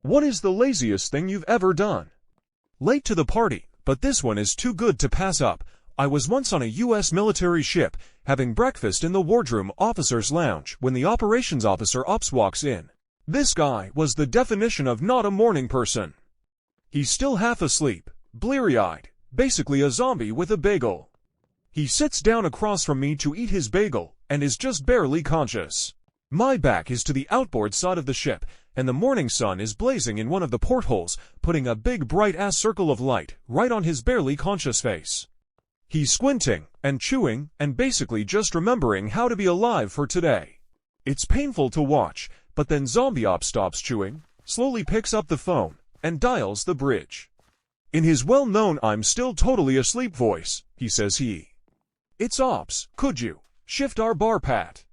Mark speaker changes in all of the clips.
Speaker 1: What is the laziest thing you've ever done? Late to the party, but this one is too good to pass up. I was once on a U.S. military ship, having breakfast in the wardroom officer's lounge when the operations officer ops walks in. This guy was the definition of not a morning person. He's still half asleep, bleary-eyed, basically a zombie with a bagel. He sits down across from me to eat his bagel, and is just barely conscious. My back is to the outboard side of the ship, and the morning sun is blazing in one of the portholes, putting a big bright-ass circle of light right on his barely conscious face. He's squinting, and chewing, and basically just remembering how to be alive for today. It's painful to watch, but then Zombie Op stops chewing, slowly picks up the phone, and dials the bridge. In his well-known "I'm still totally asleep" voice, he says "It's Ops, could you shift our bar pat?"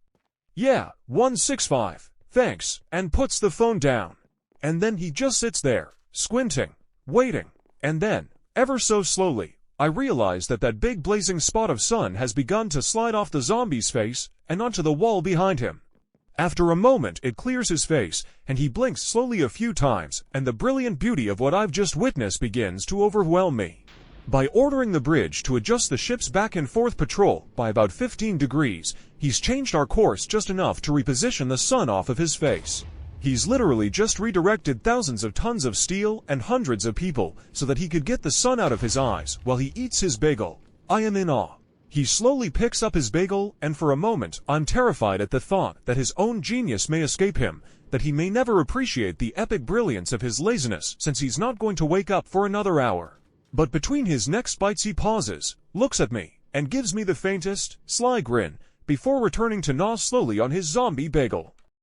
Speaker 1: "Yeah, 165, thanks," and puts the phone down. And then he just sits there, squinting, waiting, and then, ever so slowly, I realize that that big blazing spot of sun has begun to slide off the zombie's face and onto the wall behind him. After a moment it clears his face, and he blinks slowly a few times, and the brilliant beauty of what I've just witnessed begins to overwhelm me. By ordering the bridge to adjust the ship's back and forth patrol by about 15 degrees, he's changed our course just enough to reposition the sun off of his face. He's literally just redirected thousands of tons of steel and hundreds of people so that he could get the sun out of his eyes while he eats his bagel. I am in awe. He slowly picks up his bagel, and for a moment I'm terrified at the thought that his own genius may escape him, that he may never appreciate the epic brilliance of his laziness since he's not going to wake up for another hour. But between his next bites he pauses, looks at me, and gives me the faintest, sly grin, before returning to gnaw slowly on his zombie bagel.